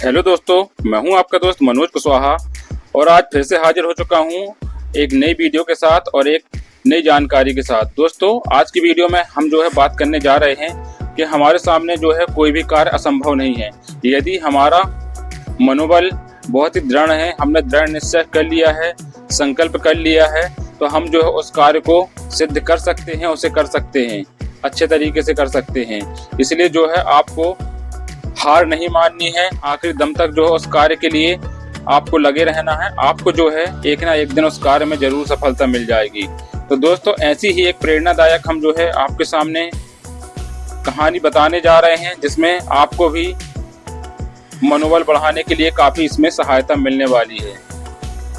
Hello दोस्तों, मैं हूं आपका दोस्त मनोज कुशवाहा और आज फिर से हाजिर हो चुका हूं एक नई वीडियो के साथ और एक नई जानकारी के साथ। दोस्तों, आज की वीडियो में हम बात करने जा रहे हैं कि हमारे सामने कोई भी कार्य असंभव नहीं है। यदि हमारा मनोबल बहुत ही दृढ़ है, हमने दृढ़ निश्चय कर लिया है, संकल्प कर लिया है, तो हम उस कार्य को सिद्ध कर सकते हैं, उसे कर सकते हैं, अच्छे तरीके से कर सकते हैं। इसलिए आपको हार नहीं माननी है, आखिरी दम तक उस कार्य के लिए आपको लगे रहना है। आपको एक ना एक दिन उस कार्य में जरूर सफलता मिल जाएगी। तो दोस्तों, ऐसी ही एक प्रेरणादायक हम आपके सामने कहानी बताने जा रहे हैं, जिसमें आपको भी मनोबल बढ़ाने के लिए काफी इसमें सहायता मिलने वाली है।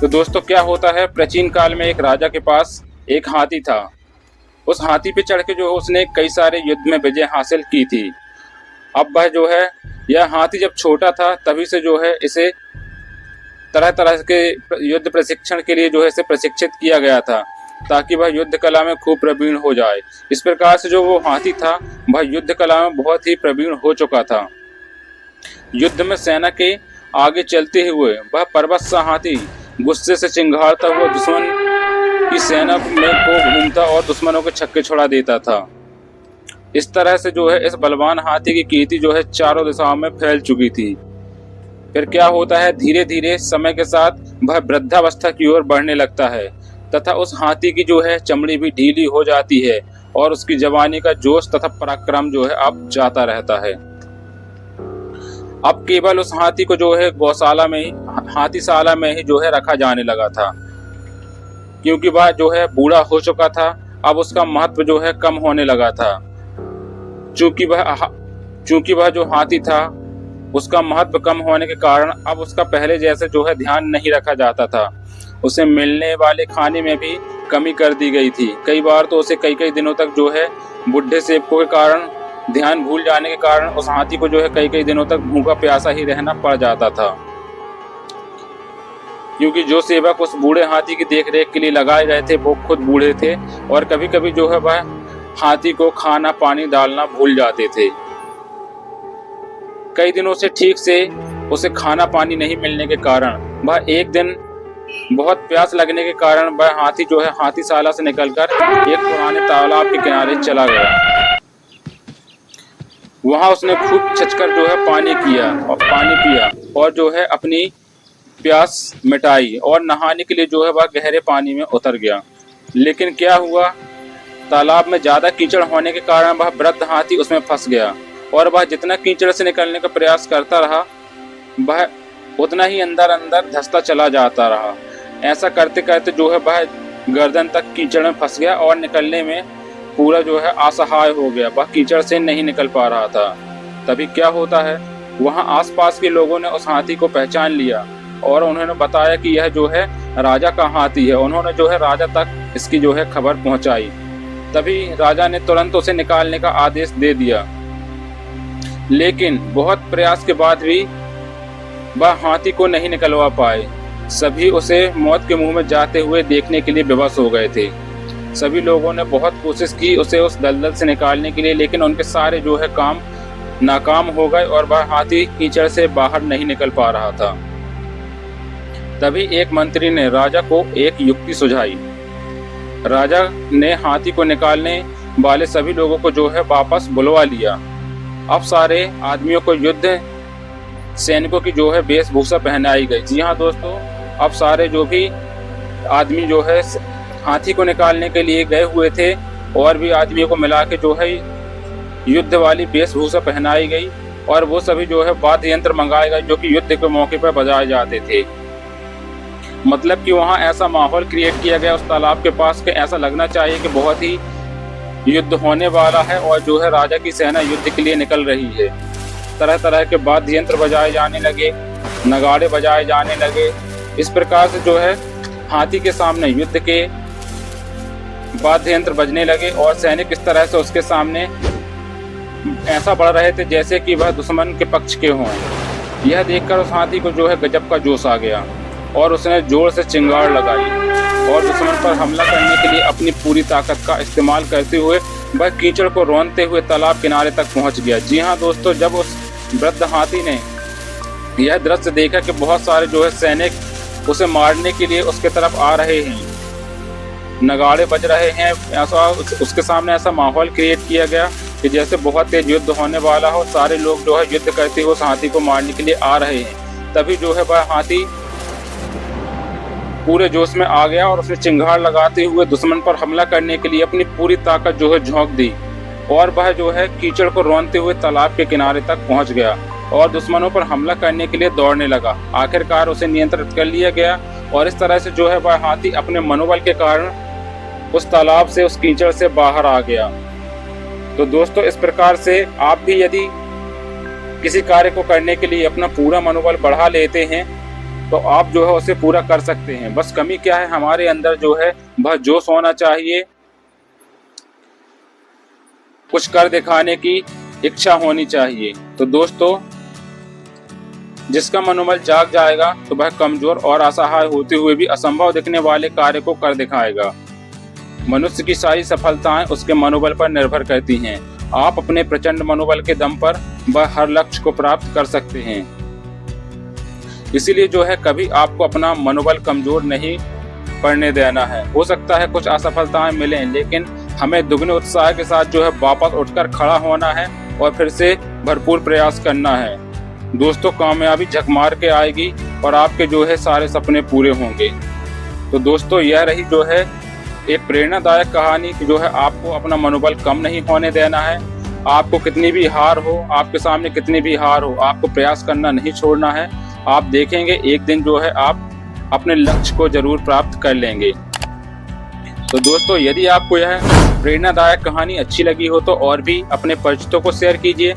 तो दोस्तों, क्या होता है, प्राचीन काल में एक राजा के पास एक हाथी था। उस हाथी पे चढ़ के उसने कई सारे युद्ध में विजय हासिल की थी। अब वह यह हाथी जब छोटा था तभी से इसे तरह तरह के युद्ध प्रशिक्षण के लिए इसे प्रशिक्षित किया गया था, ताकि वह युद्ध कला में खूब प्रवीण हो जाए। इस प्रकार से वो हाथी था, वह युद्ध कला में बहुत ही प्रवीण हो चुका था। युद्ध में सेना के आगे चलते हुए वह पर्वत सा हाथी गुस्से से चिंघाड़ता हुआ दुश्मन की सेना में को घूमता और दुश्मनों के छक्के छुड़ा देता था। इस तरह से इस बलवान हाथी की कीर्ति चारों दिशाओं में फैल चुकी थी। फिर क्या होता है, धीरे धीरे समय के साथ वह वृद्धावस्था की ओर बढ़ने लगता है तथा उस हाथी की चमड़ी भी ढीली हो जाती है और उसकी जवानी का जोश तथा पराक्रम अब जाता रहता है। अब केवल उस हाथी को गौशाला में ही, हाथीशाला में ही रखा जाने लगा था, क्योंकि वह बूढ़ा हो चुका था। अब उसका महत्व कम होने लगा था। चूंकि वह जो हाथी था, उसका महत्व कम होने के कारण अब उसका पहले जैसे ध्यान नहीं रखा जाता था। उसे मिलने वाले खाने में भी कमी कर दी गई थी। कई बार तो उसे कई कई दिनों तक बुढ़े सेवकों के कारण, ध्यान भूल जाने के कारण उस हाथी को कई कई दिनों तक भूखा प्यासा ही रहना पड़ जाता था, क्योंकि जो सेवक उस बूढ़े हाथी की देखरेख के लिए लगाए गए थे वो खुद बूढ़े थे और कभी कभी वह हाथी को खाना पानी डालना भूल जाते थे। कई दिनों से ठीक से उसे खाना पानी नहीं मिलने के कारण वह एक दिन बहुत प्यास लगने के कारण वह हाथी हाथीशाला से निकलकर एक पुराने तालाब के किनारे चला गया। वहां उसने खूब छचकर पानी पिया और अपनी प्यास मिटाई और नहाने के लिए वह गहरे पानी में उतर गया। लेकिन क्या हुआ, तालाब में ज्यादा कीचड़ होने के कारण वह वृद्ध हाथी उसमें फंस गया और वह जितना कीचड़ से निकलने का प्रयास करता रहा, वह उतना ही अंदर अंदर धंसता चला जाता रहा। ऐसा करते करते वह गर्दन तक कीचड़ में फंस गया और निकलने में पूरा असहाय हो गया। वह कीचड़ से नहीं निकल पा रहा था। तभी क्या होता है, वहां आसपास के लोगों ने उस हाथी को पहचान लिया और उन्होंने बताया कि यह राजा का हाथी है। उन्होंने राजा तक इसकी खबर पहुंचाई। तभी राजा ने तुरंत उसे निकालने का आदेश दे दिया। लेकिन बहुत प्रयास के बाद भी वह हाथी को नहीं निकलवा पाए। सभी उसे मौत के मुंह में जाते हुए देखने के लिए विवश हो गए थे। सभी लोगों ने बहुत कोशिश की उसे उस दलदल से निकालने के लिए, लेकिन उनके सारे काम नाकाम हो गए और वह हाथी कीचड़ से बाहर नहीं निकल पा रहा था। तभी एक मंत्री ने राजा को एक युक्ति सुझाई। राजा ने हाथी को निकालने वाले सभी लोगों को वापस बुलवा लिया। अब सारे आदमियों को युद्ध सैनिकों की वेशभूषा पहनाई गई। जी हाँ दोस्तों, अब सारे जो भी आदमी हाथी को निकालने के लिए गए हुए थे और भी आदमियों को मिला के युद्ध वाली वेशभूषा पहनाई गई और वो सभी वाद्य यंत्र मंगाए गए जो कि युद्ध के मौके पर बजाए जाते थे। मतलब कि वहाँ ऐसा माहौल क्रिएट किया गया उस तालाब के पास कि ऐसा लगना चाहिए कि बहुत ही युद्ध होने वाला है और राजा की सेना युद्ध के लिए निकल रही है। तरह तरह के वाद्य यंत्र बजाए जाने लगे, नगाड़े बजाए जाने लगे। इस प्रकार से हाथी के सामने युद्ध के वाद्य यंत्र बजने लगे और सैनिक इस तरह से उसके सामने ऐसा बढ़ रहे थे जैसे कि वह दुश्मन के पक्ष के हों। यह देखकर उस हाथी को गजब का जोश आ गया और उसने जोर से चिंगाड़ लगाई और दुश्मन पर हमला करने के लिए अपनी पूरी ताकत का इस्तेमाल करते हुए वह कीचड़ को रौंदते हुए तालाब किनारे तक पहुंच गया। जी हाँ दोस्तों, जब उस वृद्ध हाथी ने यह दृश्य देखा कि बहुत सारे जो है सैनिक उसे मारने के लिए उसके तरफ आ रहे हैं, नगाड़े बज रहे हैं। ऐसा उसके सामने ऐसा माहौल क्रिएट किया गया कि जैसे बहुत तेज युद्ध होने वाला हो। सारे लोग जो है युद्ध करते हुए उस हाथी को मारने के लिए आ रहे हैं। तभी जो है वह हाथी पूरे जोश में आ गया और उसने चिंगार लगाते हुए दुश्मन पर हमला करने के लिए अपनी पूरी ताकत जो है झोंक दी और वह जो है कीचड़ को रौंदते हुए तालाब के किनारे तक पहुंच गया और दुश्मनों पर हमला करने के लिए दौड़ने लगा। आखिरकार उसे नियंत्रित कर लिया गया और इस तरह से जो है वह हाथी अपने मनोबल के कारण उस तालाब से, उस कीचड़ से बाहर आ गया। तो दोस्तों, इस प्रकार से आप भी यदि किसी कार्य को करने के लिए अपना पूरा मनोबल बढ़ा लेते हैं तो आप जो है उसे पूरा कर सकते हैं। बस कमी क्या है, हमारे अंदर जो है वह जोश होना चाहिए, कुछ कर दिखाने की इच्छा होनी चाहिए। तो दोस्तों, जिसका मनोबल जाग जाएगा तो वह कमजोर और असहाय होते हुए भी असंभव दिखने वाले कार्य को कर दिखाएगा। मनुष्य की सारी सफलताएं उसके मनोबल पर निर्भर करती हैं। आप अपने प्रचंड मनोबल के दम पर वह हर लक्ष्य को प्राप्त कर सकते हैं। इसीलिए जो है कभी आपको अपना मनोबल कमजोर नहीं पड़ने देना है। हो सकता है कुछ असफलताएं मिलें, लेकिन हमें दुगने उत्साह के साथ जो है वापस उठकर खड़ा होना है और फिर से भरपूर प्रयास करना है। दोस्तों, कामयाबी झक मार के आएगी और आपके जो है सारे सपने पूरे होंगे। तो दोस्तों, यह रही जो है एक प्रेरणादायक कहानी कि जो है आपको अपना मनोबल कम नहीं होने देना है। आपको कितनी भी हार हो, आपके सामने कितनी भी हार हो, आपको प्रयास करना नहीं छोड़ना है। आप देखेंगे एक दिन जो है आप अपने लक्ष्य को जरूर प्राप्त कर लेंगे। तो दोस्तों, यदि आपको यह प्रेरणादायक कहानी अच्छी लगी हो तो और भी अपने परिचितों को शेयर कीजिए